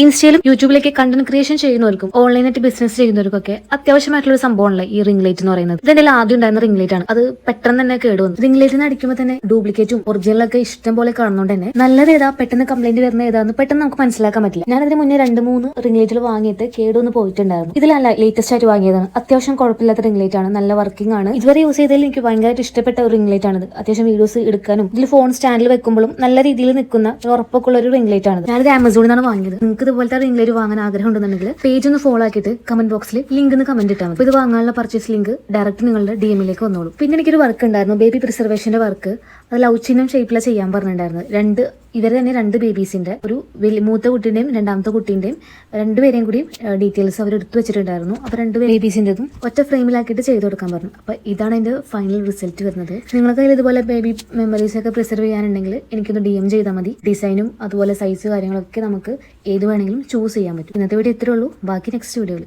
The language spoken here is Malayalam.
ഇൻസ്റ്റയിലും യൂട്യൂബിലേക്ക് കണ്ടന്റ് ക്രിയേഷൻ ചെയ്യുന്നവർക്കും ഓൺലൈനായിട്ട് ബിസിനസ് ചെയ്യുന്നവർക്കൊക്കെ അത്യാവശ്യമായിട്ടുള്ള ഒരു സംഭവമാണല്ലോ ഈ റിംഗ് ലൈറ്റ് എന്ന് പറയുന്നത്. ഇതിന്റെ ആദ്യം ഉണ്ടായിരുന്ന റിംഗ് ലൈറ്റ് ആണ്. അത് പെട്ടെന്ന് തന്നെ കേടുവന്നു. റിംഗ് ലൈറ്റിന് അടിക്കുമ്പോൾ തന്നെ ഡ്യൂപ്ലിക്കേറ്റും ഒറിജിനലൊക്കെ ഇഷ്ടം പോലെ കാണുന്നതുകൊണ്ട് തന്നെ നല്ലത് ഏതാ പെട്ടെന്ന് കംപ്ലൈന്റ് വരുന്ന ഏതാന്ന് പെട്ടെന്ന് നമുക്ക് മനസ്സിലാക്കാൻ പറ്റില്ല. ഞാൻ അതിന് മുന്നേ 2-3 റിംഗ് ലൈറ്റുകൾ വാങ്ങിയിട്ട് കേടുവന്ന് പോയിട്ടുണ്ടായിരുന്നു. ഇതിലല്ല ലേറ്റസ്റ്റ് ആയിട്ട് വാങ്ങിയതാണ്. അത്യാവശ്യം കുഴപ്പമില്ലാത്ത റിംഗ് ലൈറ്റ് ആണ്. നല്ല വർക്കിംഗ് ആണ്. ഇതുവരെ യൂസ് ചെയ്തതിൽ എനിക്ക് ഭയങ്കരമായിട്ട് ഇഷ്ടപ്പെട്ട ഒരു റിംഗ് ലൈറ്റ് ആണ്. അത്യാവശ്യം വീഡിയോസ് എടുക്കാനും ഇതിൽ ഫോൺ സ്റ്റാൻഡിൽ വെക്കുമ്പോഴും നല്ല രീതിയിൽ നിൽക്കുന്ന ഉറപ്പൊക്കെ ഉള്ള ഒരു റിംഗ് ലൈറ്റ് ആണ്. ഞാനത് ആമസോണിൽ നിന്നാണ് വാങ്ങിയത്. നിങ്ങൾക്ക് ഇതുപോലത്തെ റിംഗ് ലൈറ്റ് വാങ്ങാൻ ആഗ്രഹം ഉണ്ടെന്നുണ്ടെങ്കിൽ പേജ് ഒന്ന് ഫോളോ ആക്കിയിട്ട് കമന്റ് ബോക്സിൽ ലിങ്ക് എന്ന് കമന്റ് ഇട്ടാൽ മതി. ഇത് വാങ്ങാനുള്ള പർച്ചേസ് ലിങ്ക് ഡയറക്റ്റ് നിങ്ങളുടെ DM-ലേക്ക് വന്നോളൂ. പിന്നെ എനിക്കൊരു വർക്ക് ഉണ്ടായിരുന്നു, ബേബി പ്രിസർവേഷന്റെ വർക്ക്. അത് ലവ് ചിഹ്നം ഷേപ്പിലാണ് ചെയ്യാൻ പറഞ്ഞിട്ടുണ്ടായിരുന്നു. ഇവരെ തന്നെ 2 ബേബീസിന്റെ, ഒരു മൂത്ത കുട്ടീന്റെയും രണ്ടാമത്തെ കുട്ടീന്റെയും 2 പേരെയും കൂടി ഡീറ്റെയിൽസ് അവർ എടുത്തു വെച്ചിട്ടുണ്ടായിരുന്നു. അപ്പൊ 2 ബേബീസിന്റെതും ഒറ്റ ഫ്രെയിമിലാക്കിയിട്ട് ചെയ്ത് കൊടുക്കാൻ പറഞ്ഞു. അപ്പൊ ഇതാണ് എന്റെ ഫൈനൽ റിസൾട്ട് വരുന്നത്. നിങ്ങൾക്ക് കയ്യിൽ ഇതുപോലെ ബേബി മെമ്മറീസ് ഒക്കെ പ്രിസർവ് ചെയ്യാനുണ്ടെങ്കിൽ എനിക്കൊന്ന് DM ചെയ്താൽ മതി. ഡിസൈനും അതുപോലെ സൈസ് കാര്യങ്ങളൊക്കെ നമുക്ക് ഏത് വേണമെങ്കിലും ചൂസ് ചെയ്യാൻ പറ്റും. ഇന്നത്തെ വീഡിയോ ഇത്രേ ഉള്ളൂ. ബാക്കി നെക്സ്റ്റ് വീഡിയോയിൽ.